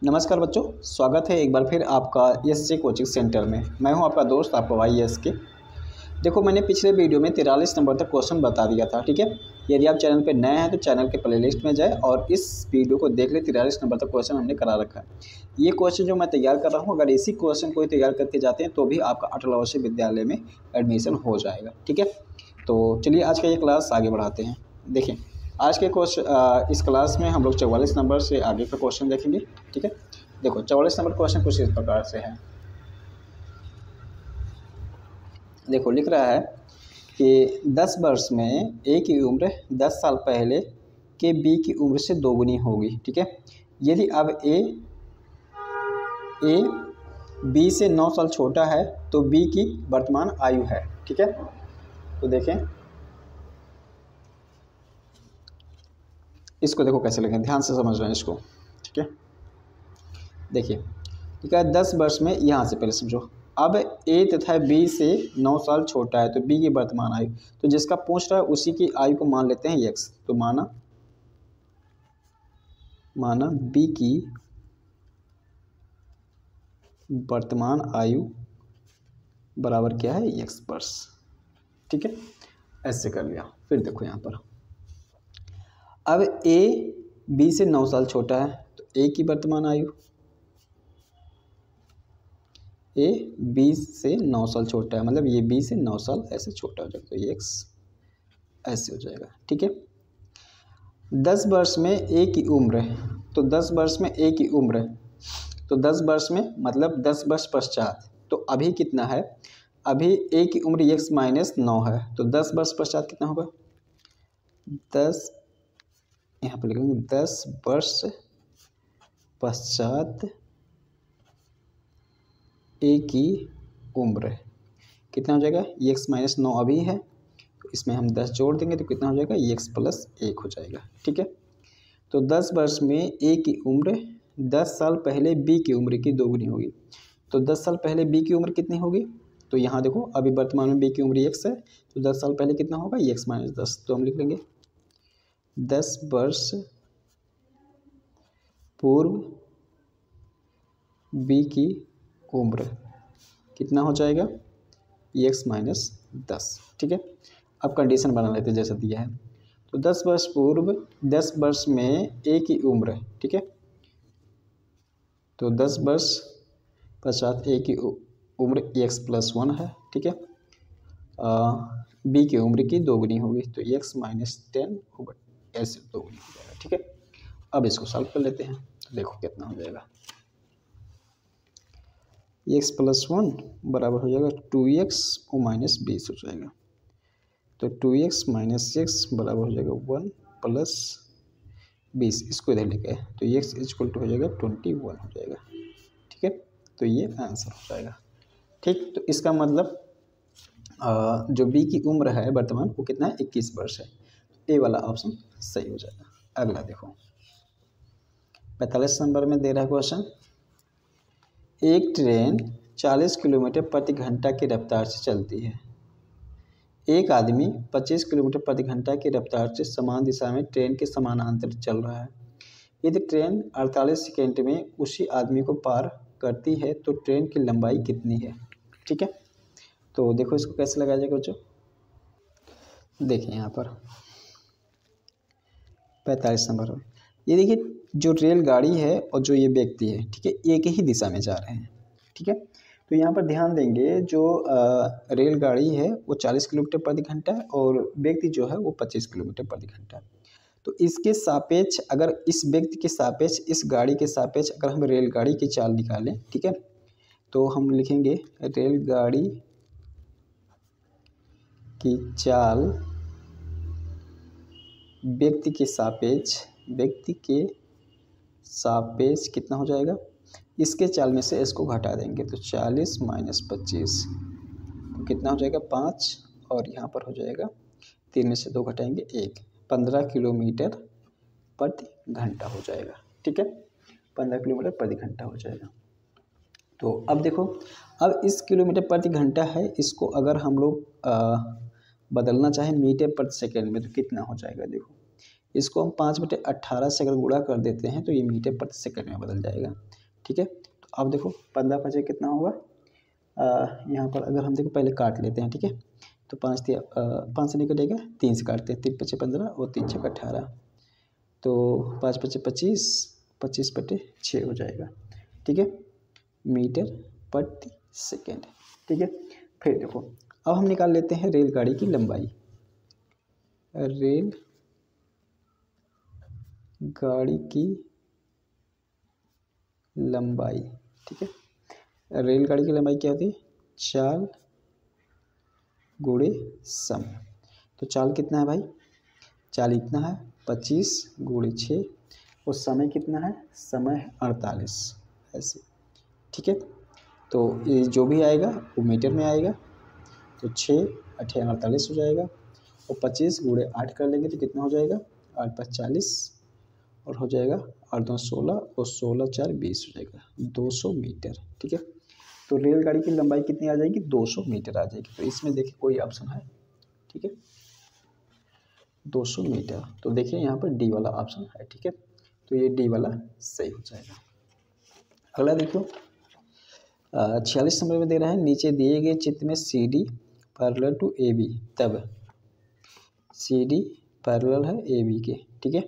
नमस्कार बच्चों, स्वागत है एक बार फिर आपका एसजे कोचिंग सेंटर में। मैं हूं आपका दोस्त आपका भाई एसके। देखो, मैंने पिछले वीडियो में 43 नंबर तक क्वेश्चन बता दिया था, ठीक है। यदि आप चैनल पे नए हैं तो चैनल के प्लेलिस्ट में जाए और इस वीडियो को देख ले। 43 नंबर तक क्वेश्चन हमने करा रखा है। ये क्वेश्चन जो मैं तैयार कर रहा हूँ, अगर इसी क्वेश्चन को तैयार करके जाते हैं तो भी आपका अटल आवासीय विद्यालय में एडमिशन हो जाएगा, ठीक है। तो चलिए आज का ये क्लास आगे बढ़ाते हैं। देखिए, आज के इस क्लास में हम लोग 44 नंबर से आगे का क्वेश्चन देखेंगे, ठीक है। देखो, 44 नंबर क्वेश्चन कुछ इस प्रकार से है। देखो, लिख रहा है कि 10 वर्ष में ए की उम्र 10 साल पहले के बी की उम्र से दोगुनी होगी, ठीक है। यदि अब ए बी से 9 साल छोटा है तो बी की वर्तमान आयु है, ठीक है। तो देखें, इसको देखो कैसे लिखें, ध्यान से समझ रहे हैं इसको, ठीक है। देखिए, ठीक है, 10 वर्ष में, यहाँ से पहले समझो। अब ए तथा बी से 9 साल छोटा है तो बी की वर्तमान आयु, तो जिसका पूछ रहा है उसी की आयु को मान लेते हैं एक्स। तो माना बी की वर्तमान आयु बराबर क्या है, एक्स वर्ष, ठीक है। ऐसे कर लिया। फिर देखो यहाँ पर, अब ए बी से 9 साल छोटा है तो ए की वर्तमान आयु, ए बी से 9 साल छोटा है, मतलब ये बी से 9 साल ऐसे छोटा हो जाएगा, तो ये एक्स ऐसे हो जाएगा, ठीक है। 10 वर्ष में ए की उम्र है, तो 10 वर्ष में ए की उम्र है, तो 10 वर्ष में मतलब 10 वर्ष पश्चात, तो अभी कितना है, अभी ए की उम्र एक्स माइनस 9 है, तो 10 वर्ष पश्चात कितना होगा, 10, यहाँ पर लिखेंगे 10 वर्ष पश्चात ए की उम्र कितना हो जाएगा, एक्स माइनस 9 अभी है, तो इसमें हम 10 जोड़ देंगे तो कितना हो जाएगा, एक्स प्लस 1 हो जाएगा, ठीक है। तो 10 वर्ष में ए की उम्र 10 साल पहले बी की उम्र की दोगुनी होगी, तो 10 साल पहले बी की उम्र कितनी होगी, तो यहाँ देखो अभी वर्तमान में बी की उम्र एक्स है, तो 10 साल पहले कितना होगा, एक्स माइनस 10, तो हम लिख लेंगे 10 वर्ष पूर्व बी की उम्र कितना हो जाएगा, एक्स माइनस 10, ठीक है। अब कंडीशन बना लेते हैं जैसा दिया है। तो 10 वर्ष पूर्व 10 वर्ष में ए की उम्र, ठीक है, तो 10 वर्ष पश्चात ए की उम्र एक्स प्लस 1 है, ठीक है। बी की उम्र की दोगुनी होगी तो एक्स माइनस 10 होगा, ऐसे दोगुनी हो जाएगा, ठीक है। अब इसको सॉल्व कर लेते हैं, तो देखो कितना हो जाएगा, एक्स प्लस 1 बराबर हो जाएगा 2x और माइनस 20 हो जाएगा, तो 2x माइनस 6 बराबर हो जाएगा 1 प्लस 20, इसको इधर लेके आए तो x इक्वल टू हो जाएगा 21 हो जाएगा, ठीक है। तो ये आंसर हो जाएगा, ठीक। तो इसका मतलब जो b की उम्र है वर्तमान वो कितना है, 21 वर्ष है, ए वाला ऑप्शन सही हो जाएगा। अगला देखो, 45 नंबर में दे रहा है क्वेश्चन, एक ट्रेन 40 किलोमीटर प्रति घंटा की रफ्तार से चलती है। एक आदमी 25 किलोमीटर प्रति घंटा की रफ्तार से समान दिशा में ट्रेन के समानांतर चल रहा है। यदि ट्रेन 48 सेकंड में उसी आदमी को पार करती है तो ट्रेन की लंबाई कितनी है, ठीक है। तो देखो इसको कैसे लगाया जाएगा बच्चों, देखिए यहाँ पर 45 नंबर में ये देखिए, जो रेलगाड़ी है और जो ये व्यक्ति है, ठीक है, एक ही दिशा में जा रहे हैं, ठीक है। तो यहाँ पर ध्यान देंगे, जो रेलगाड़ी है वो 40 किलोमीटर प्रति घंटा है और व्यक्ति जो है वो 25 किलोमीटर प्रति घंटा है। तो इसके सापेक्ष, अगर इस व्यक्ति के सापेक्ष इस गाड़ी के सापेक्ष अगर हम रेलगाड़ी की चाल निकालें, ठीक है, तो हम लिखेंगे रेलगाड़ी की चाल व्यक्ति के सापेक्ष कितना हो जाएगा, इसके चाल में से इसको घटा देंगे तो 40 माइनस 25 तो कितना हो जाएगा 5, और यहाँ पर हो जाएगा 3 में से 2 घटाएंगे 1, 15 किलोमीटर प्रति घंटा हो जाएगा, ठीक है, 15 किलोमीटर प्रति घंटा हो जाएगा। तो अब देखो, अब इस किलोमीटर प्रति घंटा है, इसको अगर हम लोग बदलना चाहें मीटर प्रति सेकेंड में तो कितना हो जाएगा, देखो इसको हम 5/18 से अगर गुणा कर देते हैं तो ये मीटर प्रति सेकंड में बदल जाएगा। ठीक है, तो अब देखो 15 × कितना होगा, यहाँ पर अगर हम देखो पहले काट लेते हैं। ठीक है, तो 5 से नहीं कटेगा, 3 से काटते हैं, 3 × 5 = 15 और 3 × 6 = 18, तो 5 × 5 = 25, 25/6 हो जाएगा। ठीक है, मीटर प्रति सेकेंड। ठीक है, फिर देखो अब हम निकाल लेते हैं रेलगाड़ी की लंबाई। रेल गाड़ी की लंबाई, ठीक है, रेलगाड़ी की लंबाई क्या होती है, चाल × समय। तो चाल कितना है भाई, चाल इतना है 25 × 6 और समय कितना है, समय है 48 ऐसे। ठीक है, तो ये जो भी आएगा वो मीटर में आएगा, तो 6 × 8 = 48 हो जाएगा और 25 × 8 कर लेंगे तो कितना हो जाएगा, 8 × 5 = 40 और हो जाएगा 8 × 2 = 16 और 16 × 4 = 20 हो जाएगा, 200 मीटर। ठीक है, तो रेलगाड़ी की लंबाई कितनी आ जाएगी, 200 मीटर आ जाएगी। तो इसमें देखिए कोई ऑप्शन है, ठीक है, 200 मीटर। तो देखिए यहाँ पर डी वाला ऑप्शन है। ठीक है, तो ये डी वाला सही हो जाएगा। अगला देखो 46 नंबर में दे रहा है, नीचे दिए गए चित्र में C D parallel to A B, तब सी डी पैरेलल है ए बी के। ठीक है,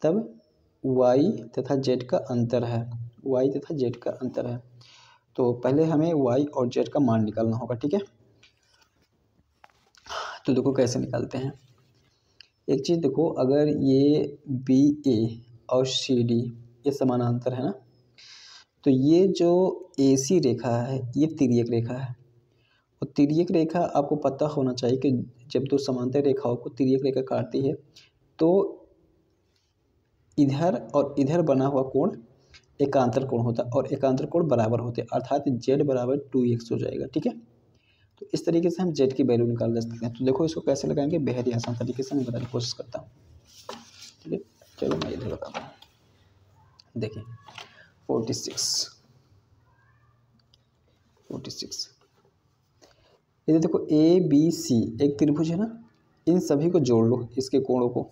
तब वाई तथा जेड का अंतर है, वाई तथा जेड का अंतर है। तो पहले हमें वाई और जेड का मान निकालना होगा। ठीक है, तो देखो कैसे निकालते हैं। एक चीज़ देखो, अगर ये बी ए और सी डी ये समानांतर है ना, तो ये जो ए सी रेखा है ये तिर्यक रेखा है, और तिर्यक रेखा आपको पता होना चाहिए कि जब दो समांतर रेखाओं को तिर्यक रेखा काटती है तो इधर और इधर बना हुआ कोण एकांतर कोण होता है और एकांतर कोण बराबर होते हैं, अर्थात z = 2x हो जाएगा। ठीक है, तो इस तरीके से हम z की वैल्यू निकाल सकते हैं। तो देखो इसको कैसे लगाएंगे, बेहद ही आसान तरीके से मैं बताने की कोशिश करता हूँ। ठीक है, चलो मैं इधर बताता हूँ। देखिए 46 इधर देखो ए बी सी एक त्रिभुज है ना, इन सभी को जोड़ लो, इसके कोणों को,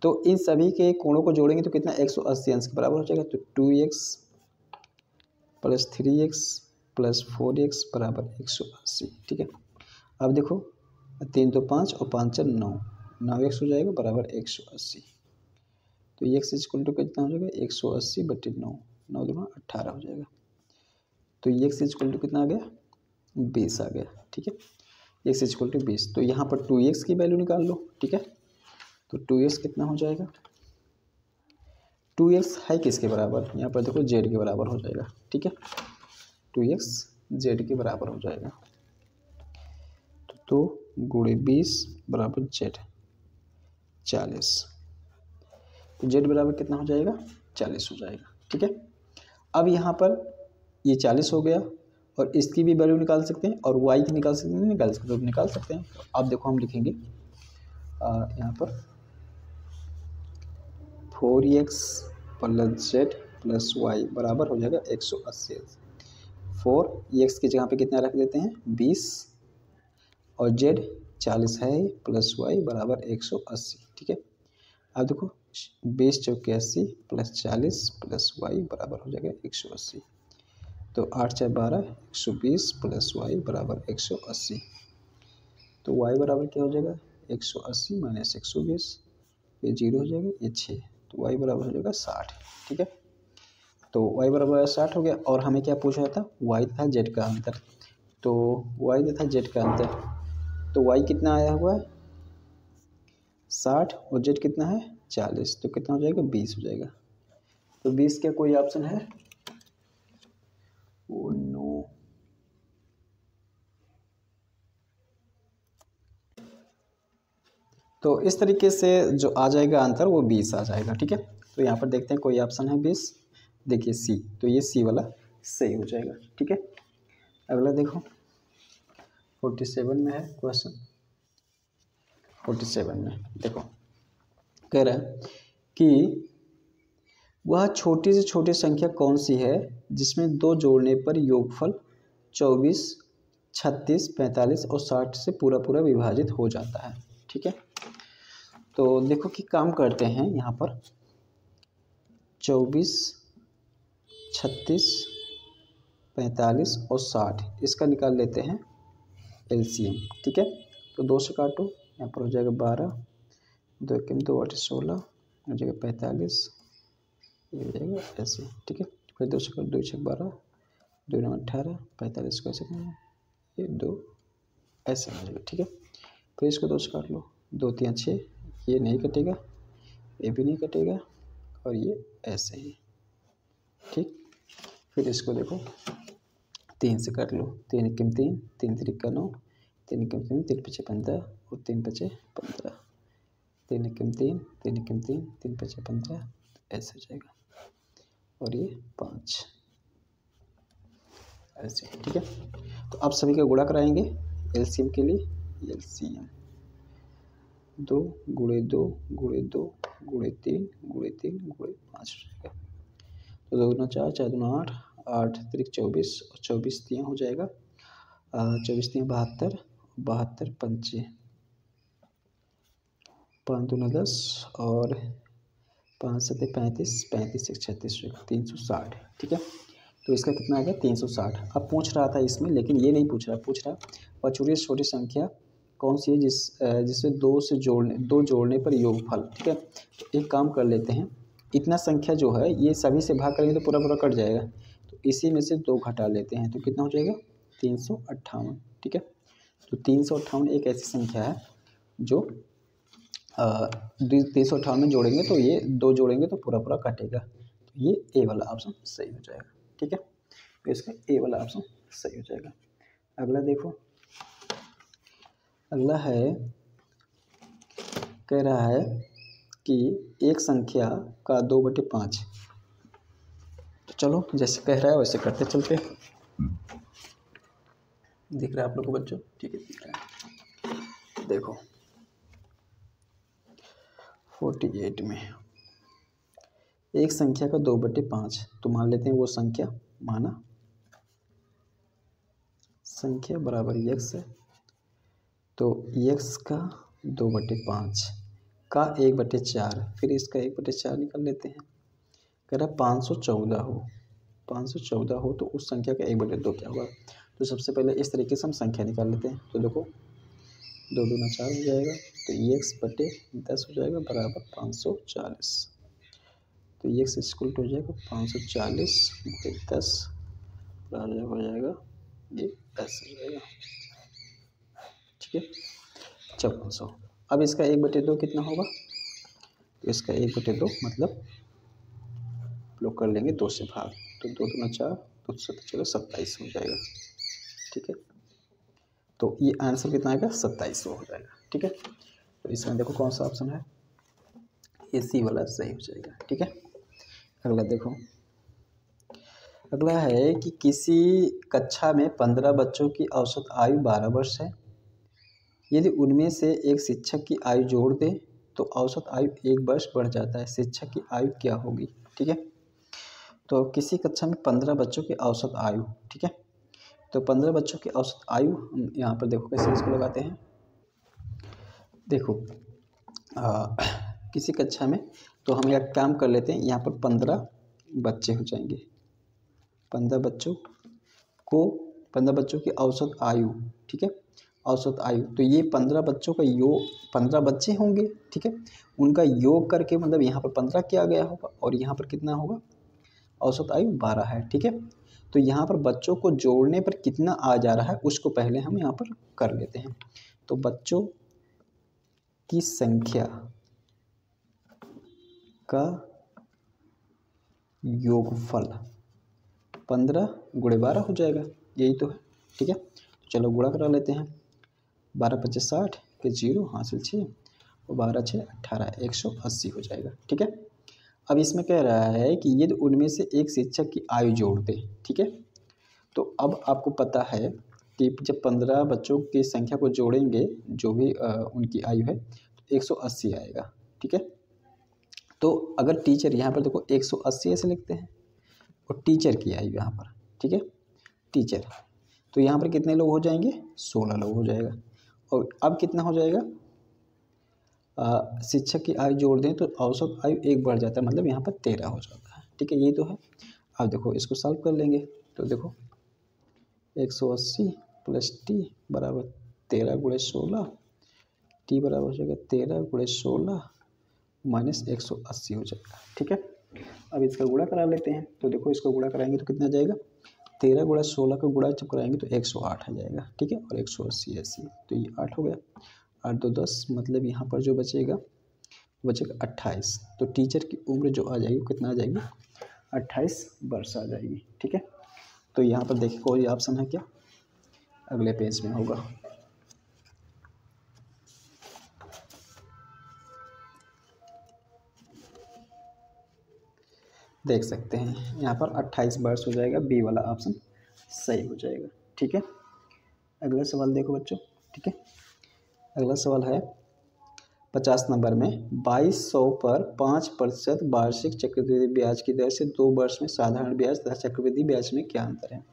तो इन सभी के कोणों को जोड़ेंगे तो कितना 180 अंश के बराबर हो जाएगा। तो 2x + 3x + 4x = 180। ठीक है, अब देखो 3 × 2 = 5 और 5 × 4 = 9, 9x हो जाएगा बराबर 180। तो x = कितना हो जाएगा, 180/9, 9 × 2 = 18 हो जाएगा। तो x = कितना आ गया, 20 आ गया। ठीक है, x = 20। तो यहाँ पर 2x की वैल्यू निकाल लो। ठीक है, तो 2x कितना हो जाएगा, 2x है किसके बराबर, यहाँ पर देखो z के बराबर हो जाएगा। ठीक है, 2x z के बराबर हो जाएगा। तो 2 × 20 = z 40, तो z बराबर कितना हो जाएगा, 40 हो जाएगा। ठीक है, अब यहाँ पर ये 40 हो गया और इसकी भी वैल्यू निकाल सकते हैं और y की निकाल सकते हैं, नहीं निकाल सकते तो निकाल सकते हैं। तो अब देखो हम लिखेंगे यहाँ पर 4x + z + y बराबर हो जाएगा 180। 4x की जगह पे कितना रख देते हैं, 20 और z 40 है + y = 180। ठीक है, अब देखो 20 × 4 = 80 + 40 + y बराबर हो जाएगा 180। तो 8 × 4 = 12, 120 + y = 180। तो y बराबर क्या हो जाएगा, 180 - 120, ये 0 हो जाएगा, ये 6, तो y बराबर हो जाएगा 60। ठीक है, तो y बराबर 60 हो गया। और हमें क्या पूछा था, y तथा z का अंतर। तो y तथा z का अंतर, तो y कितना आया हुआ है 60 और z कितना है 40, तो कितना हो जाएगा, 20 हो जाएगा। तो 20 क्या कोई ऑप्शन है, ओ नो। तो इस तरीके से जो आ जाएगा आंसर वो 20 आ जाएगा। ठीक है, तो यहाँ पर देखते हैं कोई ऑप्शन है 20, देखिए सी, तो ये सी वाला सही हो जाएगा। ठीक है, अगला देखो 47 में है क्वेश्चन। 47 में देखो कह रहा है कि वह छोटी से छोटी संख्या कौन सी है जिसमें 2 जोड़ने पर योगफल 24, 36, 45 और 60 से पूरा विभाजित हो जाता है। ठीक है, तो देखो कि काम करते हैं यहाँ पर 24, 36, 45 और 60 इसका निकाल लेते हैं एलसीएम। ठीक है, तो 2 से काटो, यहाँ पर हो जाएगा 12, 2 एकम 2 8 16, हो जाएगा 45, ये हो जाएगा ऐसे। ठीक है, फिर 2 से काटो, 2 6 12, 2 9 18, 45 को ऐसे करना, ये 2 ऐसे हो जाएगा। ठीक है, फिर इसको 2 से काट लो, 2 3 6, ये नहीं कटेगा, ये भी नहीं कटेगा, और ये ऐसे ही। ठीक, फिर इसको देखो 3 से काट लो, 3 एकम 3, 3 3 9, 3 एकम 3, 3 5 15 और 3 5 15, 3 एकम 3, 3 एकम 3, 3 5 15, ऐसे हो जाएगा, और ये 5 ऐसे। ठीक है, तो आप सभी का गुणा कराएंगे एलसीएम के लिए। एलसीएम 2 गुणे 2 गुणे 2 गुणे 3 गुणे 3 गुणे 5 हो जाएगा। तो 2 दूना 4, 4 दूना 8, 8 3 24 और 24 3 हो जाएगा 24 3 72, 72 पंचे 5 दूना 10 और 5 7 35, 35 1 36 360। ठीक है, तो इसका कितना आ गया 360। अब पूछ रहा था इसमें, लेकिन ये नहीं पूछ रहा, पूछ रहा और छोटी संख्या कौन सी है जिससे 2 जोड़ने पर योगफल। ठीक है, तो एक काम कर लेते हैं, इतना संख्या जो है ये सभी से भाग करेंगे तो पूरा पूरा कट जाएगा, तो इसी में से 2 घटा लेते हैं, तो कितना हो जाएगा 358। ठीक है, तो 358 एक ऐसी संख्या है जो 358 में जोड़ेंगे तो ये 2 जोड़ेंगे तो पूरा पूरा कटेगा, तो ये ए वाला ऑप्शन सही हो जाएगा। ठीक है, तो इसका ए वाला ऑप्शन सही हो जाएगा। अगला देखो, अगला है, कह रहा है कि एक संख्या का 2/5। तो चलो जैसे कह रहा है वैसे करते चलते। दिख रहा है आप लोग को बच्चों? ठीक है, दिख रहा है। देखो 48 में एक संख्या का 2/5, तो मान लेते हैं वो संख्या, माना संख्या बराबर x है, तो x का 2/5 का 1/4, फिर इसका 1/4 निकाल लेते हैं। कह रहा 514 हो, 514 हो तो उस संख्या का 1/2 क्या होगा। तो सबसे पहले इस तरीके से हम संख्या निकाल लेते हैं। तो देखो 2 दूना 4 हो जाएगा, तो x/10 हो जाएगा बराबर 540। तो x इक्वल टू हो जाएगा 540/10 बराबर हो जाएगा ये ऐसे हो जाएगा। ठीक है, 5400। अब इसका 1/2 कितना होगा, तो इसका 1/2 मतलब लोग कर लेंगे 2 से भाग, तो 2 दूना 4, 2 चलो 27 हो जाएगा। ठीक है, तो ये आंसर कितना आएगा 2700 हो जाएगा। ठीक है, तो इसमें देखो कौन सा ऑप्शन है, ये सी वाला सही हो जाएगा। ठीक है, अगला देखो, अगला है कि किसी कक्षा में 15 बच्चों की औसत आयु 12 वर्ष है। यदि उनमें से एक शिक्षक की आयु जोड़ दे तो औसत आयु 1 वर्ष बढ़ जाता है, शिक्षक की आयु क्या होगी। ठीक है, तो किसी कक्षा में 15 बच्चों की औसत आयु। ठीक है, तो 15 बच्चों की औसत आयु हम यहाँ पर देखो कैसे इसको लगाते हैं। देखो किसी कक्षा में, तो हम यह काम कर लेते हैं, यहाँ पर 15 बच्चे हो जाएंगे, 15 बच्चों की औसत आयु। ठीक है, औसत आयु, तो ये 15 बच्चों का योग, 15 बच्चे होंगे। ठीक है, उनका योग करके मतलब यहाँ पर 15 किया गया होगा और यहाँ पर कितना होगा, औसत आयु 12 है। ठीक है, तो यहाँ पर बच्चों को जोड़ने पर कितना आ जा रहा है उसको पहले हम यहाँ पर कर लेते हैं। तो बच्चों की संख्या का योगफल 15 गुणे 12 हो जाएगा, यही तो है। ठीक है, तो चलो गुणा करा लेते हैं। 12 × 5 = 60 के 0 हासिल 6 और 12 × 6 = 18, 180 हो जाएगा। ठीक है, अब इसमें कह रहा है कि यदि उनमें से एक शिक्षक की आयु जोड़ दे। ठीक है, तो अब आपको पता है कि जब 15 बच्चों की संख्या को जोड़ेंगे, जो भी उनकी आयु है, तो 180 आएगा। ठीक है, तो अगर टीचर यहाँ पर देखो 180 ऐसे लिखते हैं और टीचर की आयु यहाँ पर। ठीक है, टीचर, तो यहाँ पर कितने लोग हो जाएंगे, 16 लोग हो जाएगा। और अब कितना हो जाएगा, शिक्षक की आयु जोड़ दें तो औसत आयु 1 बढ़ जाता है, मतलब यहाँ पर 13 हो जाता है। ठीक है, यही तो है। अब देखो इसको सॉल्व कर लेंगे तो देखो 180 प्लस टी बराबर 13 गुणे 16, टी बराबर हो जाएगा 13 गुणे 16 माइनस 180 हो जाएगा। ठीक है, अब इसका गुणा करा लेते हैं तो देखो इसका गुणा कराएंगे तो कितना जाएगा, 13 गुणा 16 का गुणा जब कराएंगे तो 108 आ जाएगा। ठीक है, और 180 ऐसी तो ये 8 हो गया, 8 2 10, मतलब यहाँ पर जो बचेगा 28। तो टीचर की उम्र जो आ जाएगी कितना आ जाएगी, 28 वर्ष आ जाएगी। ठीक है, तो यहाँ पर देखिए कोई ऑप्शन है क्या, अगले पेज में होगा। देख सकते हैं यहाँ पर 28 वर्ष हो जाएगा, बी वाला ऑप्शन सही हो जाएगा। ठीक है, अगला सवाल देखो बच्चों। ठीक है, अगला सवाल है 50 नंबर में 2200 पर 5% वार्षिक चक्रवृद्धि ब्याज की दर से 2 वर्ष में साधारण ब्याज तथा चक्रवृद्धि ब्याज में क्या अंतर है।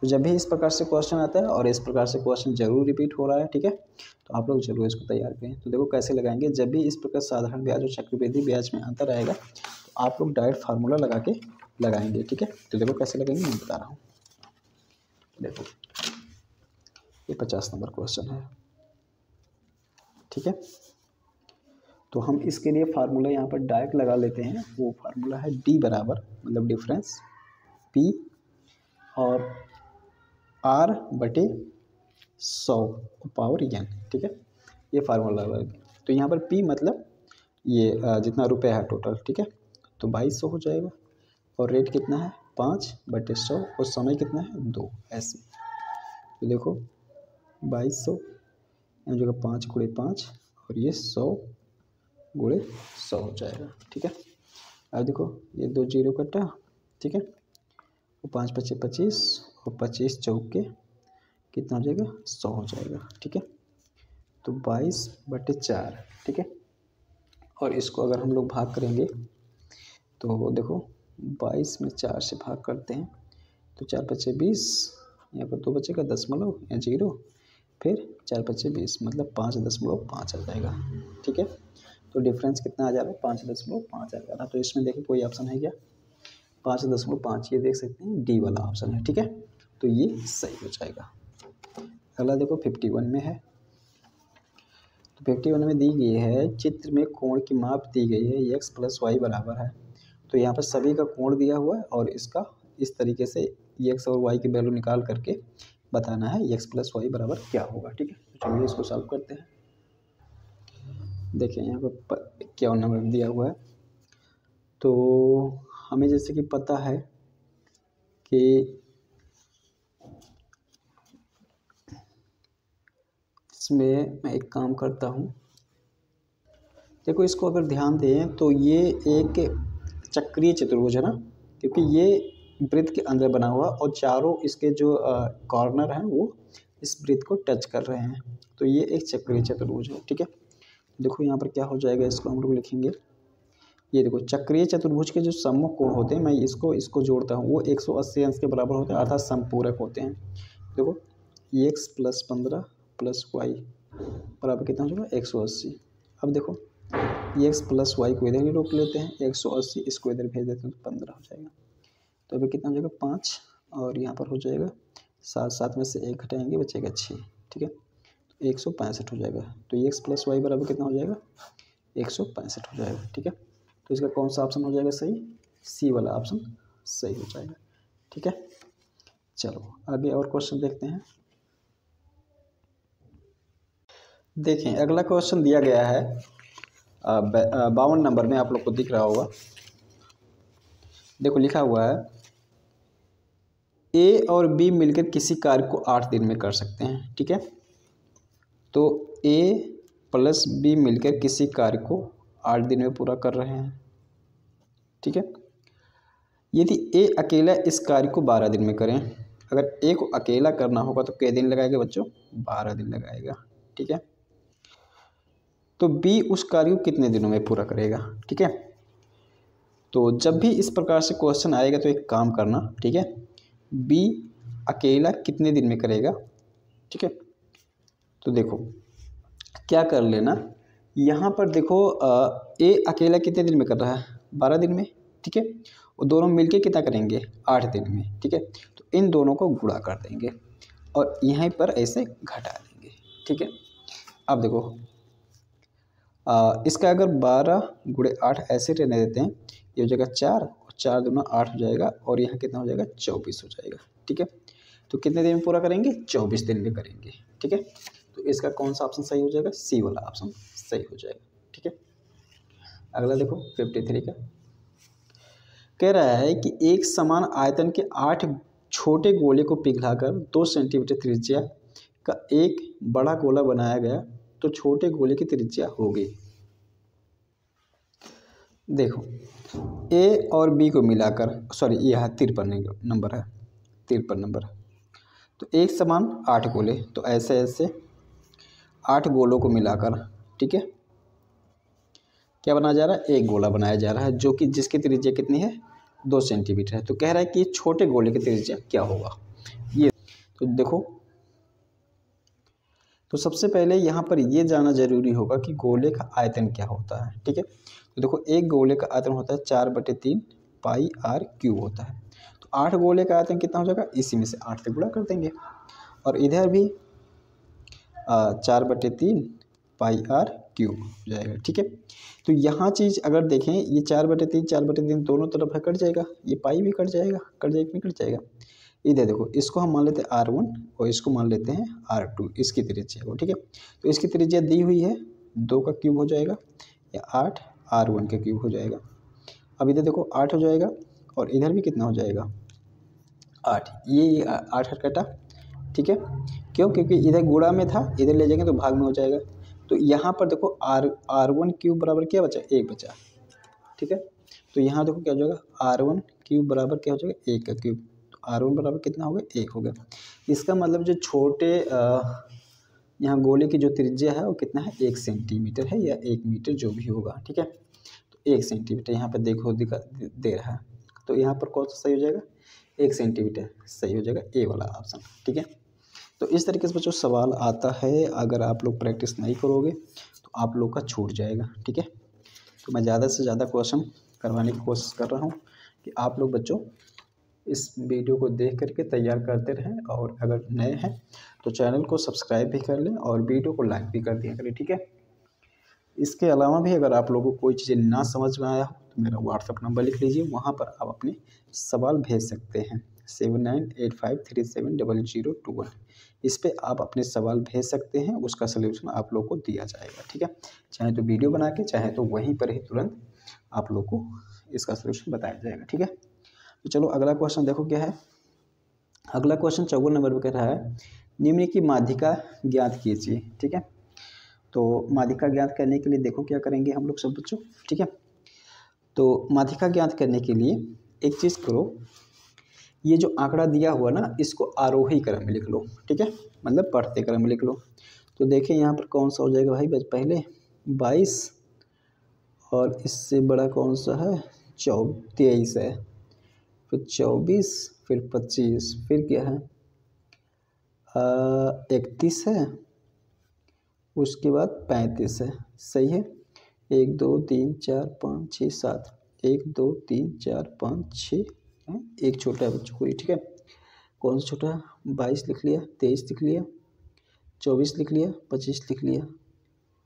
तो जब भी इस प्रकार से क्वेश्चन आता है और इस प्रकार से क्वेश्चन जरूर रिपीट हो रहा है, ठीक है, तो आप लोग जरूर इसको तैयार करें। तो देखो कैसे लगाएंगे, जब भी इस प्रकार साधारण ब्याज और चक्रवृद्धि ब्याज में अंतर आएगा तो आप लोग डायरेक्ट फार्मूला लगा के लगाएंगे। ठीक है, तो देखो कैसे लगाएंगे मैं बता रहा हूँ। देखो ये 50 नंबर क्वेश्चन है। ठीक है, तो हम इसके लिए फार्मूला यहाँ पर डायरेक्ट लगा लेते हैं। वो फार्मूला है डी बराबर मतलब डिफरेंस पी और आर बटे 100 पावर एन। ठीक है, ये फार्मूला लगा। तो यहाँ पर पी मतलब ये जितना रुपए है टोटल। ठीक है, तो 2200 हो जाएगा और रेट कितना है 5 बटे 100 और समय कितना है 2 ऐसे। तो देखो 2200 यहाँ जगह 5 गुणे 5 और ये 100 गुणे 100 हो जाएगा। ठीक है, अब देखो ये 2 जीरो कटा। ठीक है, और 5 पचे 25 और 25 चौके कितना हो जाएगा 100 हो जाएगा। ठीक है, तो 22 बटे 4। ठीक है, और इसको अगर हम लोग भाग करेंगे तो देखो 22 में 4 से भाग करते हैं तो 4 पचे 20, यहाँ पर 2 बचेगा दशमलव या 0, फिर 4 पचे 20 मतलब 5.5 आ जाएगा। ठीक है, तो डिफरेंस कितना आ जा रहा है 5.5 आ जा रहा है। तो इसमें देखिए कोई ऑप्शन है क्या 5.5, ये देख सकते हैं डी वाला ऑप्शन है। ठीक है, तो ये सही हो जाएगा। अगला देखो 51 में है। तो 51 में दी गई है चित्र में कोण की माप दी गई है x प्लस वाई बराबर है। तो यहाँ पर सभी का कोण दिया हुआ है और इसका इस तरीके से x और y की वैल्यू निकाल करके बताना है x प्लस वाई बराबर क्या होगा। ठीक है, तो चलिए इसको सॉल्व करते हैं। देखिए यहाँ पर 51 नंबर दिया हुआ है। तो हमें जैसे कि पता है कि इसमें मैं एक काम करता हूँ। देखो इसको अगर ध्यान दें तो ये एक चक्रीय चतुर्भुज है ना, क्योंकि ये वृत्त के अंदर बना हुआ और चारों इसके जो कॉर्नर हैं वो इस वृत्त को टच कर रहे हैं। तो ये एक चक्रीय चतुर्भुज है। ठीक है, देखो यहाँ पर क्या हो जाएगा, इसको हम लोग लिखेंगे। ये देखो चक्रीय चतुर्भुज के जो सम्मुख कोण होते हैं, मैं इसको जोड़ता हूँ, वो 180 अंश के बराबर होते हैं, अर्थात समपूरक होते हैं। देखो x प्लस 15 प्लस वाई बराबर कितना हो जाएगा 180। अब देखो x प्लस वाई को इधर ही रोक लेते हैं, 180 इसको इधर भेज देते हैं तो 15 हो जाएगा। तो अभी कितना हो जाएगा 5 और यहाँ पर हो जाएगा 7 में से 1 घटाएंगे बचेगा 6। ठीक है, तो 165 हो जाएगा। तो x प्लस वाई बराबर कितना हो जाएगा 165 हो जाएगा। ठीक है, तो इसका कौन सा ऑप्शन हो जाएगा सही, सी वाला ऑप्शन सही हो जाएगा। ठीक है, चलो आगे और क्वेश्चन देखते हैं। देखें अगला क्वेश्चन दिया गया है 52 नंबर में, आप लोग को दिख रहा होगा। देखो लिखा हुआ है ए और बी मिलकर किसी कार्य को 8 दिन में कर सकते हैं। ठीक है, तो ए प्लस बी मिलकर किसी कार्य को 8 दिन में पूरा कर रहे हैं। ठीक है, यदि ए अकेला इस कार्य को 12 दिन में करें, अगर ए को अकेला करना होगा तो कितने दिन लगाएगा बच्चों 12 दिन लगाएगा। ठीक है, तो बी उस कार्य को कितने दिनों में पूरा करेगा। ठीक है, तो जब भी इस प्रकार से क्वेश्चन आएगा तो एक काम करना। ठीक है, बी अकेला कितने दिन में करेगा। ठीक है, तो देखो क्या कर लेना यहाँ पर देखो ए अकेला कितने दिन में कर रहा है, 12 दिन में, ठीक है। और दोनों मिलके कितना करेंगे, 8 दिन में, ठीक है। तो इन दोनों को गुणा कर देंगे और यहीं पर ऐसे घटा देंगे, ठीक है। अब देखो इसका अगर 12 गुणे 8 ऐसे रहने देते हैं, ये हो जाएगा 4 और 4 दूना 8 हो जाएगा और यहाँ कितना हो जाएगा, 24 हो जाएगा, ठीक है। तो कितने दिन में पूरा करेंगे, 24 दिन में करेंगे, ठीक है। तो इसका कौन सा ऑप्शन सही हो जाएगा, सी वाला ऑप्शन सही हो जाएगा, ठीक है। अगला देखो 53 का कह रहा है कि एक समान आयतन के 8 छोटे गोले को पिघलाकर 2 सेंटीमीटर त्रिज्या का एक बड़ा गोला बनाया गया तो छोटे गोले की त्रिज्या होगी। देखो ए और बी को मिलाकर, सॉरी यह 53 नंबर है, 53 नंबर। तो एक समान 8 गोले, तो ऐसे ऐसे 8 गोलों को मिलाकर, ठीक है, क्या बनाया जा रहा है, एक गोला बनाया जा रहा है जो कि जिसकी त्रिज्या कितनी है, 2 सेंटीमीटर है। तो कह रहा है कि छोटे गोले की त्रिज्या क्या होगा ये। तो देखो, तो सबसे पहले यहाँ पर ये जानना जरूरी होगा कि गोले का आयतन क्या होता है, ठीक है। तो देखो एक गोले का आयतन होता है 4/3 पाई आर क्यूब होता है। तो 8 गोले का आयतन कितना हो जाएगा, इसी में से 8 से गुणा कर देंगे और इधर भी 4/3 पाई आर क्यूब हो जाएगा, ठीक है। तो यहाँ चीज़ अगर देखें, ये 4/3 दोनों तरफ है, कट जाएगा, ये पाई भी कट जाएगा, कट जाएगा नहीं कट जाएगा। इधर देखो, इसको हम मान लेते हैं R1 और इसको मान लेते हैं R2, इसकी त्रिज्या को, ठीक है। तो इसकी त्रिज्या दी हुई है 2 का क्यूब हो जाएगा या 8 R1 का क्यूब हो जाएगा। अब इधर देखो 8 हो जाएगा और इधर भी कितना हो जाएगा, 8, ये 8 कटा, ठीक है। क्यों, क्योंकि इधर गुणा में था, इधर ले जाएंगे तो भाग में हो जाएगा। तो यहाँ पर देखो R1 क्यूब बराबर क्या बचा, 1 बचा, ठीक है। तो यहाँ देखो क्या हो जाएगा, R1 क्यूब बराबर क्या हो जाएगा, 1 का क्यूब। तो R1 बराबर कितना हो गया, 1 हो गया। इसका मतलब जो छोटे यहाँ गोले की जो त्रिज्या है वो कितना है, 1 सेंटीमीटर है या 1 मीटर जो भी होगा, ठीक है। तो 1 सेंटीमीटर यहाँ पर देखो दे रहा है। तो यहाँ पर कौन सा सही हो जाएगा, 1 सेंटीमीटर सही हो जाएगा, ए वाला ऑप्शन, ठीक है। तो इस तरीके से बच्चों सवाल आता है, अगर आप लोग प्रैक्टिस नहीं करोगे तो आप लोग का छूट जाएगा, ठीक है। तो मैं ज़्यादा से ज़्यादा क्वेश्चन करवाने की कोशिश कर रहा हूँ कि आप लोग बच्चों इस वीडियो को देख करके तैयार करते रहें और अगर नए हैं तो चैनल को सब्सक्राइब भी कर लें और वीडियो को लाइक भी कर दिया करें, ठीक है। इसके अलावा भी अगर आप लोगों को कोई चीज़ें ना समझ में आया हो तो मेरा व्हाट्सअप नंबर लिख लीजिए, वहाँ पर आप अपने सवाल भेज सकते हैं 7985370021। इस पे आप अपने सवाल भेज सकते हैं, उसका सलूशन आप लोग को दिया जाएगा, ठीक है। चाहे तो वीडियो बना के, चाहे तो वहीं पर ही तुरंत आप लोग को इसका सलूशन बताया जाएगा, ठीक है। तो चलो अगला क्वेश्चन देखो क्या है। अगला क्वेश्चन 54 नंबर पर कह रहा है निम्न की माध्यिका ज्ञात कीजिए, ठीक है। तो माध्यिका ज्ञात करने के लिए देखो क्या करेंगे हम लोग सब बच्चों, ठीक है। तो माध्यिका ज्ञात करने के लिए एक चीज़ करो, ये जो आंकड़ा दिया हुआ ना इसको आरोही क्रम में लिख लो, ठीक है, मतलब बढ़ते क्रम में लिख लो। तो देखें यहाँ पर कौन सा हो जाएगा भाई, बस पहले 22 और इससे बड़ा कौन सा है, 23 है, फिर 24, फिर 25, फिर क्या है 31 है, उसके बाद 35 है, सही है। 1 2 3 4 5 6 7, 1 2 3 4 5 6, एक छोटा है बच्चों को, ठीक है। कौन सा छोटा है, 22 लिख लिया, 23 लिख लिया, 24 लिख लिया, 25 लिख लिया,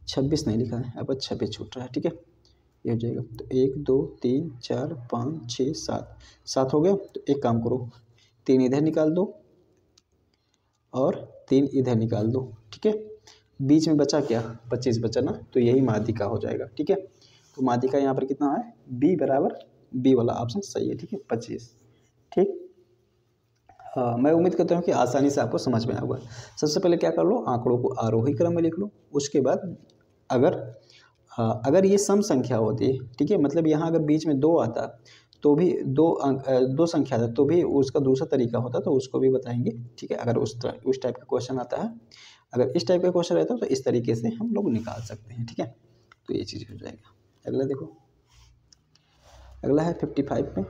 26 नहीं लिखा है, अब 26 छूट रहा है, ठीक है। ये हो जाएगा, तो 1 2 3 4 5 6 7, 7 हो गया। तो एक काम करो, 3 इधर निकाल दो और 3 इधर निकाल दो, ठीक है। बीच में बचा क्या, 25 बचा ना, तो यही माध्यिका हो जाएगा, ठीक है। तो माध्यिका यहाँ पर कितना है, बी बराबर, बी वाला ऑप्शन सही है, ठीक है, 25, ठीक। हाँ, मैं उम्मीद करता हूँ कि आसानी से आपको समझ में आएगा। सबसे पहले क्या कर लो, आंकड़ों को आरोही क्रम में लिख लो। उसके बाद अगर ये सम संख्या होती, ठीक है, मतलब यहाँ अगर बीच में 2 आता तो भी 2 संख्या था तो भी उसका दूसरा तरीका होता, तो उसको भी बताएंगे, ठीक है। अगर उस टाइप का क्वेश्चन आता है, अगर इस टाइप का क्वेश्चन रहता है तो इस तरीके से हम लोग निकाल सकते हैं, ठीक है। तो ये चीज़ हो जाएगा। अगला देखो, अगला है 55 में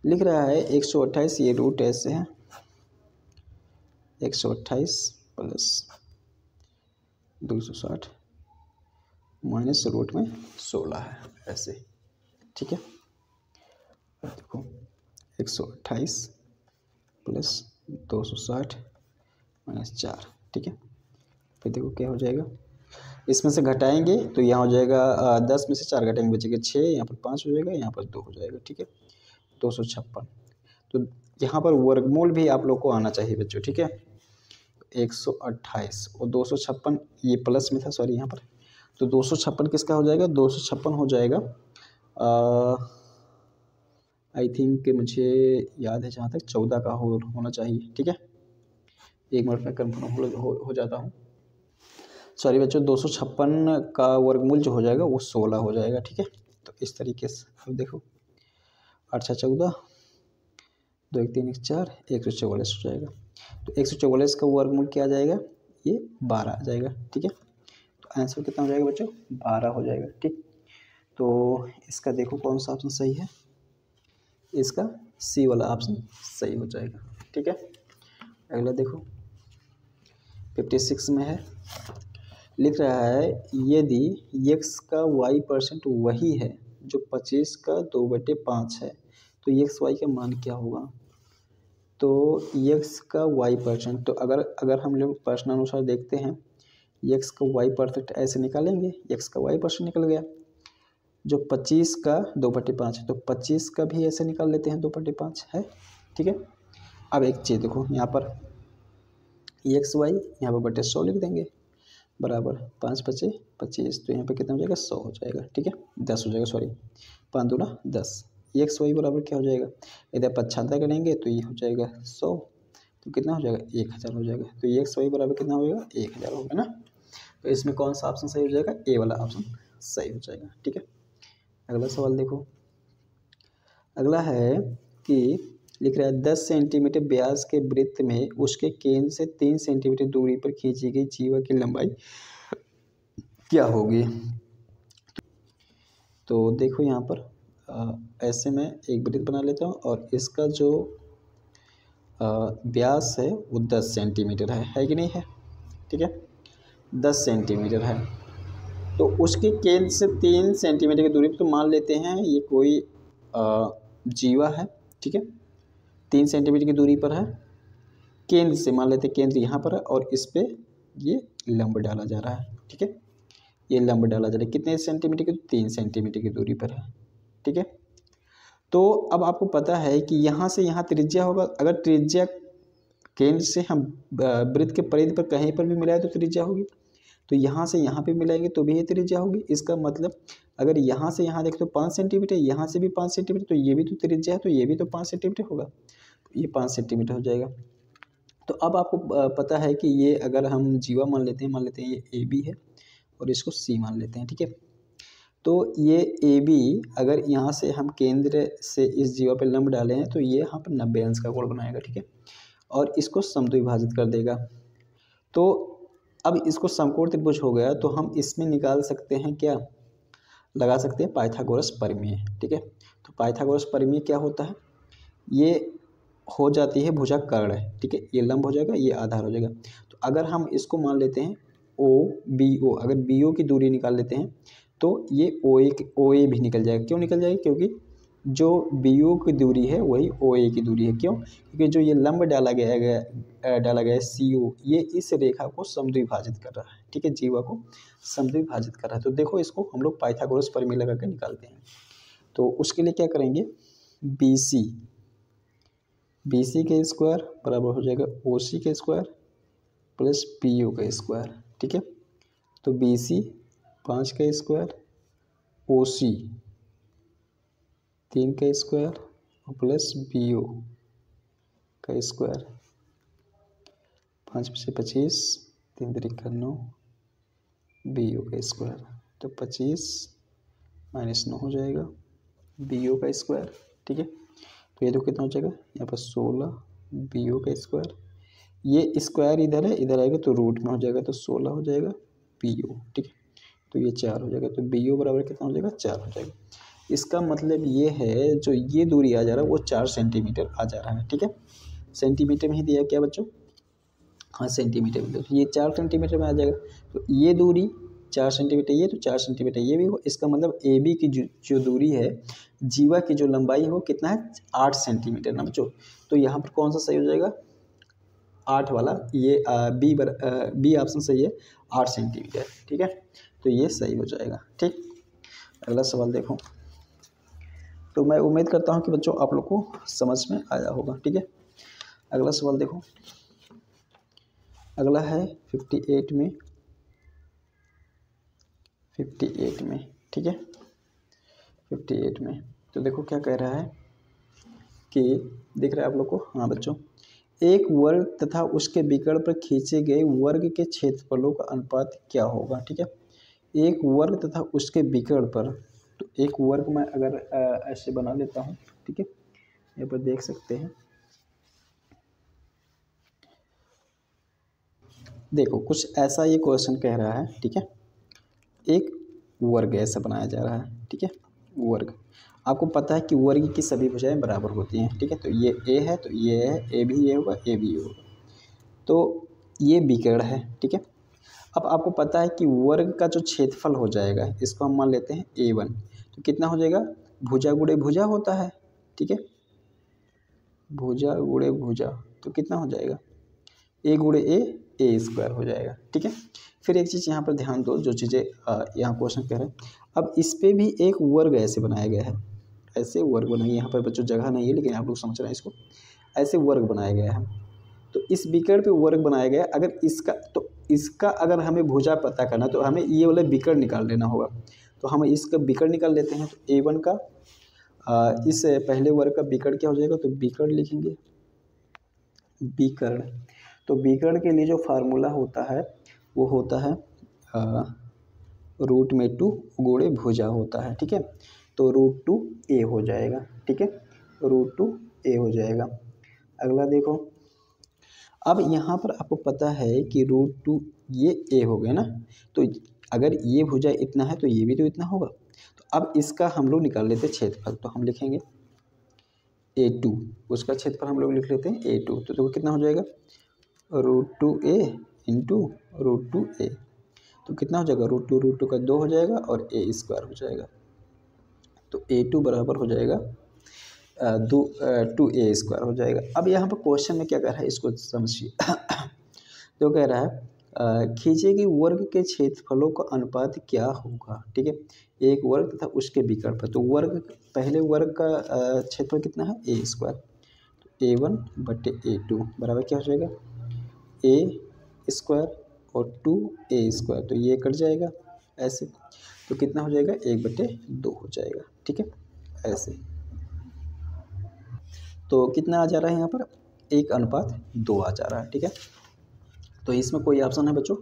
लिख रहा है 128, ये रूट ऐसे है 128 प्लस 260 माइनस रूट में 16 है, ऐसे, ठीक है। अब देखो 128 प्लस 260 माइनस 4, ठीक है। फिर देखो क्या हो जाएगा, इसमें से घटाएंगे तो यहाँ हो जाएगा 10 में से 4 घटाएंगे बचेगा 6, यहाँ पर 5 हो जाएगा, यहाँ पर 2 हो जाएगा, ठीक है। 256, तो यहाँ पर वर्गमूल भी आप लोग को आना चाहिए बच्चों, ठीक है। 128 और 256 ये प्लस में था, सॉरी यहाँ पर, तो 256 किसका हो जाएगा, 256 हो जाएगा आई थिंक मुझे याद है जहाँ तक 14 का होना चाहिए, ठीक है। एक मिनट में कन्फर्म हो जाता हूँ, सॉरी बच्चों, 256 का वर्गमूल जो हो जाएगा वो 16 हो जाएगा, ठीक है। तो इस तरीके से अब देखो 8 6 14, 2 1 3 1 4, 144 हो जाएगा। तो 144 का वर्गमूल क्या आ जाएगा, ये 12 आ जाएगा, ठीक है। तो आंसर कितना हो जाएगा बच्चों, 12 हो जाएगा, ठीक। तो इसका देखो कौन सा ऑप्शन सही है, इसका सी वाला ऑप्शन सही हो जाएगा, ठीक है। अगला देखो 56 में है, लिख रहा है यदि x का y% वही है जो 25 का 2/5 है तो x y का मान क्या होगा। तो x का y%, तो अगर हम लोग प्रश्न अनुसार देखते हैं x का y% ऐसे निकालेंगे, x का y% निकल गया, जो 25 का 2/5 है तो 25 का भी ऐसे निकाल लेते हैं 2/5 है, ठीक है। अब एक चीज़ देखो यहाँ पर एक्स वाई यहाँ पर बटे 100 लिख देंगे, बराबर 5 5 25, तो यहाँ पे कितना हो जाएगा 100 हो जाएगा, ठीक है, 10 हो जाएगा, सॉरी 5 दूना 10, एक्स वाई बराबर क्या हो जाएगा, इधर 75 करेंगे तो ये हो जाएगा 100, तो कितना हो जाएगा 1000 हो जाएगा। तो एक्स वाई बराबर कितना होगा 1000 होगा ना। तो इसमें कौन सा ऑप्शन सही हो जाएगा, ए वाला ऑप्शन सही हो जाएगा, ठीक है। अगला सवाल देखो, अगला है कि लिख रहा है 10 सेंटीमीटर व्यास के वृत्त में उसके केंद्र से 3 सेंटीमीटर दूरी पर खींची गई जीवा की लंबाई क्या होगी। तो देखो यहाँ पर ऐसे में एक वृत्त बना लेता हूँ और इसका जो व्यास है वो 10 सेंटीमीटर है कि नहीं है, ठीक है, 10 सेंटीमीटर है। तो उसके केंद्र से 3 सेंटीमीटर की दूरी पर, तो मान लेते हैं ये कोई जीवा है, ठीक है, 3 सेंटीमीटर की दूरी पर है, केंद्र से मान लेते हैं केंद्र यहाँ पर है और इस पे ये लंब डाला जा रहा है, ठीक है, ये लंब डाला जा रहा है कितने सेंटीमीटर की, 3 सेंटीमीटर की दूरी पर है, ठीक है। तो अब आपको पता है कि यहाँ से यहाँ त्रिज्या होगा, अगर त्रिज्या केंद्र से हम वृत्त के परिधि पर कहीं पर भी मिलाए तो त्रिज्या होगी, तो यहाँ से यहाँ पे मिलाएंगे तो भी ये त्रिज्या होगी। इसका मतलब अगर यहाँ से यहाँ देखें तो 5 सेंटीमीटर, यहाँ से भी 5 सेंटीमीटर, तो ये भी तो त्रिज्या है, तो ये भी तो 5 सेंटीमीटर होगा, तो ये 5 सेंटीमीटर हो जाएगा। तो अब आपको पता है कि ये अगर हम जीवा मान लेते हैं ये ए बी है और इसको सी मान लेते हैं, ठीक है। तो ये ए बी अगर यहाँ से हम केंद्र से इस जीवा पे लंब डालें तो ये यहाँ पर 90 अंश का कोण बनाएगा, ठीक है, और इसको समद्विभाजित कर देगा। तो अब इसको समकोण त्रिभुज हो गया, तो हम इसमें निकाल सकते हैं क्या, लगा सकते हैं पाइथागोरस प्रमेय, ठीक है। तो पाइथागोरस प्रमेय क्या होता है, ये हो जाती है भुजा कर्ण, ठीक है, ये लंब हो जाएगा, ये आधार हो जाएगा। तो अगर हम इसको मान लेते हैं ओ बी ओ, अगर बी ओ की दूरी निकाल लेते हैं तो ये ओ ए भी निकल जाएगा। क्यों निकल जाएगा, क्योंकि जो बी ओ की दूरी है वही ओ ए की दूरी है। क्यों, क्योंकि जो ये लंब डाला गया सी ओ, ये इस रेखा को समद्विभाजित कर रहा है, ठीक है, जीवा को समद्विभाजित कर रहा है। तो देखो इसको हम लोग पाइथागोरस प्रमेय लगा कर निकालते हैं। तो उसके लिए क्या करेंगे, बी सी के स्क्वायर बराबर हो जाएगा ओ सी के स्क्वायर प्लस पी ओ का स्क्वायर, ठीक है। तो बी सी 5 का स्क्वायर, ओ सी 3 का स्क्वायर प्लस बी ओ का स्क्वायर, 5 से 25, 3 तरीका 9, बी ओ का स्क्वायर, तो 25 माइनस 9 हो जाएगा बी ओ का स्क्वायर, ठीक है। तो ये तो कितना हो जाएगा, यहाँ पर 16 बी ओ का स्क्वायर, ये स्क्वायर इधर है, इधर आएगा तो रूट में हो जाएगा, तो 16 हो जाएगा बी ओ, ठीक है। तो ये 4 हो जाएगा, तो बी ओ बराबर कितना हो जाएगा, 4 हो जाएगा। इसका मतलब ये है जो ये दूरी आ जा रहा है वो 4 सेंटीमीटर आ जा रहा है, ठीक है, सेंटीमीटर में ही दिया क्या बच्चों, हाँ सेंटीमीटर में, तो ये 4 सेंटीमीटर में आ जाएगा। तो ये दूरी 4 सेंटीमीटर, ये तो 4 सेंटीमीटर ये भी हो, इसका मतलब ए बी की जो दूरी है, जीवा की जो लंबाई है वो कितना है 8 सेंटीमीटर ना बच्चों। तो यहाँ पर कौन सा सही हो जाएगा 8 वाला, ये बी ऑप्शन सही है 8 सेंटीमीटर, ठीक है। तो ये सही हो जाएगा, ठीक। अगला सवाल देखो, तो मैं उम्मीद करता हूँ कि बच्चों आप लोग को समझ में आया होगा, ठीक है। अगला सवाल देखो, अगला है 58 में, 58 में, ठीक है। 58 में तो देखो क्या कह रहा है कि दिख रहा है आप लोग को, हाँ बच्चों, एक वर्ग तथा उसके विकर्ण पर खींचे गए वर्ग के क्षेत्रफलों का अनुपात क्या होगा, ठीक है। एक वर्ग तथा उसके विकर्ण पर, तो एक वर्ग मैं अगर ऐसे बना लेता हूँ, ठीक है, यहाँ पर देख सकते हैं, देखो कुछ ऐसा ये क्वेश्चन कह रहा है, ठीक है। एक वर्ग ऐसा बनाया जा रहा है, ठीक है। वर्ग, आपको पता है कि वर्ग की सभी भुजाएं बराबर होती हैं, ठीक है। तो ये ए है, तो ये है, ए भी ये होगा, ए भी ये होगा, तो ये विकर्ण है, ठीक है। अब आपको पता है कि वर्ग का जो क्षेत्रफल हो जाएगा, इसको हम मान लेते हैं A1, तो कितना हो जाएगा, भुजा गुणे भुजा होता है, ठीक है, भुजा गुणे भुजा, तो कितना हो जाएगा ए गुणे ए स्क्वायर हो जाएगा, ठीक है। फिर एक चीज़ यहाँ पर ध्यान दो, जो चीज़ें यहाँ क्वेश्चन कह रहे हैं, अब इस पे भी एक वर्ग ऐसे बनाया गया है, ऐसे वर्ग बनाइए, यहाँ पर बच्चों जगह नहीं है लेकिन आप लोग समझ रहे हैं इसको, ऐसे वर्ग बनाया गया है। तो इस विकर्ण पे वर्ग बनाया गया, अगर इसका अगर हमें भुजा पता करना तो हमें ये वाला विकर्ण निकाल लेना होगा। तो हम इसका विकर्ण निकाल लेते हैं, तो A1 का इस पहले वर्ग का विकर्ण क्या हो जाएगा, तो विकर्ण लिखेंगे, विकर्ण। तो विकर्ण के लिए जो फार्मूला होता है वो होता है √2 गुणे भुजा होता है, ठीक है। तो √2a हो जाएगा, ठीक है, √2a हो जाएगा। अगला देखो, अब यहाँ पर आपको पता है कि √2 ये a हो गया ना, तो अगर ये भुजा इतना है तो ये भी तो इतना होगा। तो अब इसका हम लोग निकाल लेते हैं क्षेत्रफल, तो हम लिखेंगे A2, उसका क्षेत्रफल हम लोग लिख लेते हैं A2, तो देखो कितना हो जाएगा √2a इंटू √2a, तो कितना हो जाएगा √2 का 2 हो जाएगा और a स्क्वायर हो जाएगा। तो A2 बराबर हो जाएगा 2a स्क्वायर हो जाएगा। अब यहाँ पर क्वेश्चन में क्या कह रहा है इसको समझिए। तो कह रहा है खींचे गए वर्ग के क्षेत्रफलों का अनुपात क्या होगा, ठीक है, एक वर्ग तथा उसके विकर्ण पर। तो वर्ग, पहले वर्ग का क्षेत्रफल कितना है a स्क्वायर, तो A1 बटे A2 बराबर क्या हो जाएगा a स्क्वायर और 2a स्क्वायर, तो ये कट जाएगा ऐसे, तो कितना हो जाएगा 1/2 हो जाएगा, ठीक है, ऐसे। तो कितना आ जा रहा है यहाँ पर 1:2 आ जा रहा है, ठीक है। तो इसमें कोई ऑप्शन है बच्चों,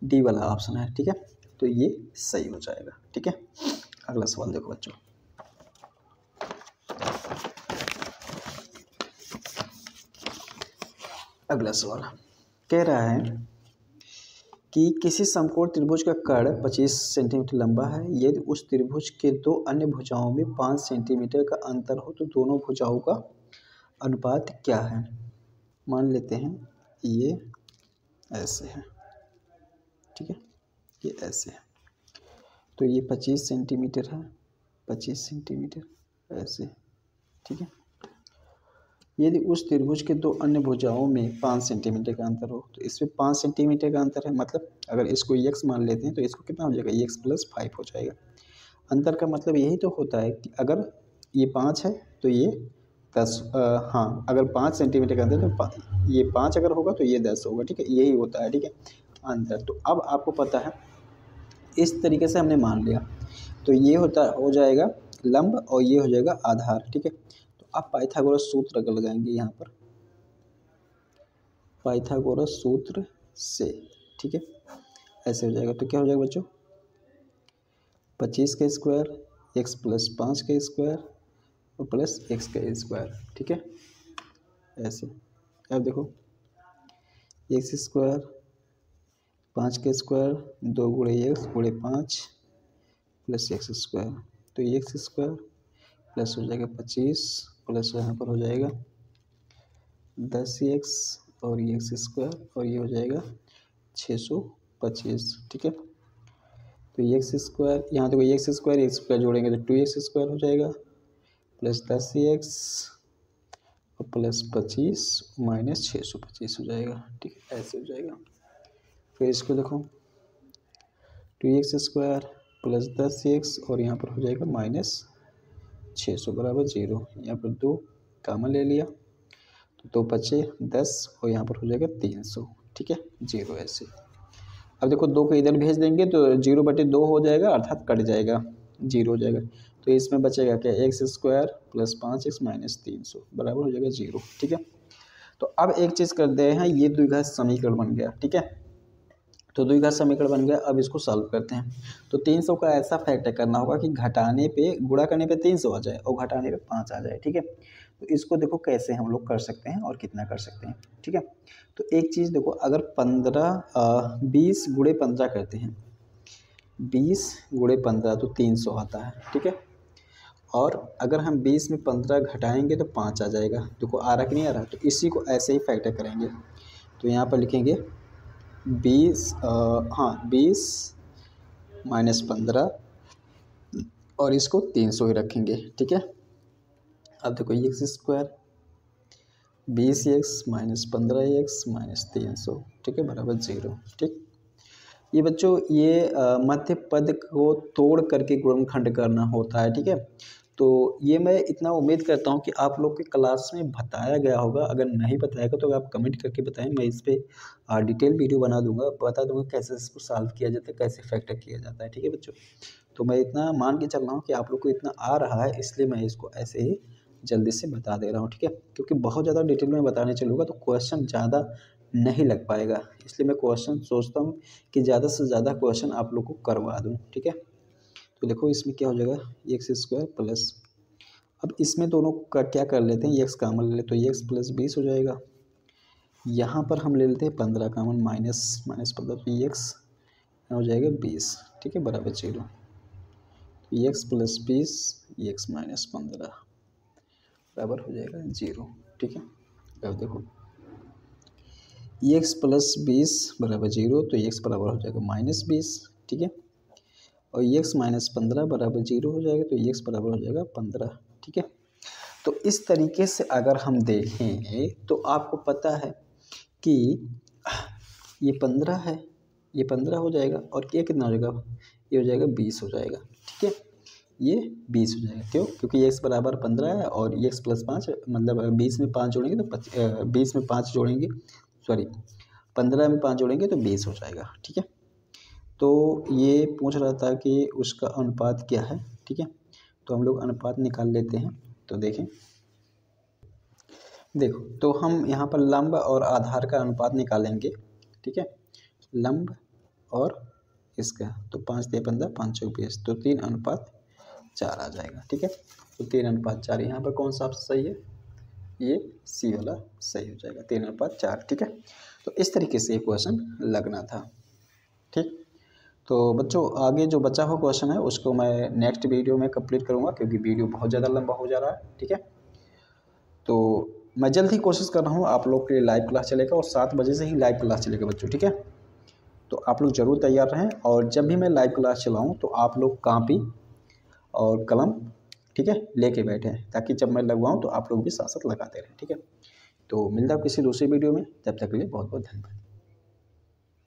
डी वाला ऑप्शन है, ठीक है, तो ये सही हो जाएगा, ठीक है। अगला सवाल देखो बच्चों, अगला सवाल कह रहा है कि किसी समकोण त्रिभुज का कर्ण 25 सेंटीमीटर लंबा है, यदि उस त्रिभुज के दो अन्य भुजाओं में 5 सेंटीमीटर का अंतर हो तो दोनों भुजाओं का अनुपात क्या है। मान लेते हैं ये ऐसे है, ठीक है, ये ऐसे है, तो ये 25 सेंटीमीटर है, 25 सेंटीमीटर ऐसे, ठीक है। यदि उस त्रिभुज के दो अन्य भुजाओं में 5 सेंटीमीटर का अंतर हो, तो इसमें 5 सेंटीमीटर का अंतर है, मतलब अगर इसको x मान लेते हैं तो इसको कितना हो जाएगा x + 5 हो जाएगा। अंतर का मतलब यही तो होता है कि अगर ये 5 है तो ये 10, हाँ अगर 5 सेंटीमीटर का अंतर तो ये 5 अगर होगा तो ये 10 होगा, ठीक है, यही होता है, ठीक है, अंतर। तो अब आपको पता है इस तरीके से हमने मान लिया, तो ये हो जाएगा लंब और ये हो जाएगा आधार, ठीक है। तो आप पाइथागोरस सूत्र लगाएंगे यहाँ पर, पाइथागोरस सूत्र से, ठीक है, ऐसे हो जाएगा। तो क्या हो जाएगा बच्चों 25 का स्क्वायर x + 5 का स्क्वायर और प्लस x का स्क्वायर, ठीक है, ऐसे। अब देखो x स्क्वायर 5 का स्क्वायर 2 गुणे x गुणे 5 प्लस x स्क्वायर, तो x स्क्वायर प्लस हो जाएगा 25 प्लस यहाँ पर हो जाएगा 10x और ये एक्स स्क्वायर और ये हो जाएगा 625, ठीक है। तो ये एक्स स्क्वायर, यहाँ देखो एक्स स्क्वायर जोड़ेंगे तो 2x स्क्वायर हो जाएगा प्लस 10x और प्लस 25 माइनस 625 हो जाएगा, ठीक है, ऐसे हो जाएगा। फिर इसको देखो 2x स्क्वायर प्लस 10x और यहाँ पर हो जाएगा माइनस 600 बराबर 0। यहाँ पर 2 कॉमन ले लिया तो 2 बचे 10 और यहाँ पर हो जाएगा 300, ठीक है, 0 ऐसे। अब देखो 2 को इधर भेज देंगे तो 0/2 हो जाएगा, अर्थात कट जाएगा, 0 हो जाएगा। तो इसमें बचेगा क्या, x square plus 5x minus 300 बराबर हो जाएगा 0, ठीक है। तो अब एक चीज़ करते हैं, ये द्विघात समीकरण बन गया, ठीक है। तो द्विघात समीकरण बन गया, अब इसको सॉल्व करते हैं। तो 300 का ऐसा फैक्टर करना होगा कि घटाने पे, गुणा करने पे 300 आ जाए और घटाने पे 5 आ जाए, ठीक है। तो इसको देखो कैसे हम लोग कर सकते हैं और कितना कर सकते हैं, ठीक है। तो एक चीज़ देखो, अगर 20 गुणे 15 करते हैं, 20 गुणे 15 तो 300 आता है, ठीक है। और अगर हम 20 में 15 घटाएंगे तो 5 आ जाएगा। देखो आ रहा कि नहीं आ रहा, तो इसी को ऐसे ही फैक्टर करेंगे। तो यहाँ पर लिखेंगे 20 माइनस 15 और इसको 300 ही रखेंगे, ठीक है। अब देखो x square 20x minus 15x minus 300, ठीक है, बराबर 0, ठीक। ये बच्चों ये मध्य पद को तोड़ करके गुणनखंड करना होता है, ठीक है। तो ये मैं इतना उम्मीद करता हूँ कि आप लोग के क्लास में बताया गया होगा। अगर नहीं बताएगा तो आप कमेंट करके बताएं, मैं इस पर डिटेल वीडियो बना दूंगा, बता दूंगा कैसे इसको सॉल्व किया जाता है, कैसे फैक्टर किया जाता है, ठीक है बच्चों। तो मैं इतना मान के चल रहा हूँ कि आप लोग को इतना आ रहा है, इसलिए मैं इसको ऐसे ही जल्दी से बता दे रहा हूँ, ठीक है। क्योंकि बहुत ज़्यादा डिटेल में बताने चलूँगा तो क्वेश्चन ज़्यादा नहीं लग पाएगा, इसलिए मैं क्वेश्चन सोचता हूँ कि ज़्यादा से ज़्यादा क्वेश्चन आप लोग को करवा दूँ, ठीक है। तो देखो इसमें क्या हो जाएगा, एक्स स्क्वायर प्लस, अब इसमें दोनों का क्या कर लेते हैं, एक्स कामन ले लेते, तो एक्स प्लस 20 हो जाएगा। यहाँ पर हम ले लेते हैं 15 कामन, माइनस 15 तो एक्स हो जाएगा 20, ठीक है, बराबर 0। एक्स प्लस 20 एक्स माइनस 15 बराबर हो जाएगा 0, ठीक है। अब देखो एक्स प्लस 20 बराबर 0, तो एक्स बराबर हो जाएगा माइनस 20, ठीक है। और एक्स माइनस 15 बराबर 0 हो जाएगा, तो एक्स बराबर हो जाएगा 15, ठीक है। तो इस तरीके से अगर हम देखें तो आपको पता है कि ये 15 है, ये 15 हो जाएगा और ये कितना हो जाएगा, ये हो जाएगा 20 हो जाएगा, ठीक है। ये 20 हो जाएगा, क्यों, क्योंकि एक्स बराबर 15 है और एक्स प्लस 5 मतलब 20 में 5 जोड़ेंगे तो 20 में 5 जोड़ेंगे, सॉरी 15 में 5 जोड़ेंगे तो 20 हो जाएगा, ठीक है। तो ये पूछ रहा था कि उसका अनुपात क्या है, ठीक है। तो हम लोग अनुपात निकाल लेते हैं। तो देखें, देखो तो हम यहाँ पर लंब और आधार का अनुपात निकालेंगे, ठीक है। लंब और इसका, तो 5 × 15 5 × 20, तो 3:4 आ जाएगा, ठीक है। तो 3:4 यहाँ पर कौन सा ऑप्शन सही है, ये सी वाला सही हो जाएगा, 3:4, ठीक है। तो इस तरीके से ये क्वेश्चन लगना था, ठीक। तो बच्चों आगे जो बचा हुआ क्वेश्चन है उसको मैं नेक्स्ट वीडियो में कंप्लीट करूँगा, क्योंकि वीडियो बहुत ज़्यादा लंबा हो जा रहा है, ठीक है। तो मैं जल्द ही कोशिश कर रहा हूँ आप लोग के लिए लाइव क्लास चलेगा और 7 बजे से ही लाइव क्लास चलेगा बच्चों, ठीक है। तो आप लोग ज़रूर तैयार रहें, और जब भी मैं लाइव क्लास चलाऊँ तो आप लोग कॉपी और कलम, ठीक है, लेके बैठे, ताकि जब मैं लगवाऊँ तो आप लोग भी साथ साथ लगाते रहें, ठीक है। तो मिलता हूँ किसी दूसरी वीडियो में, तब तक के लिए बहुत बहुत धन्यवाद।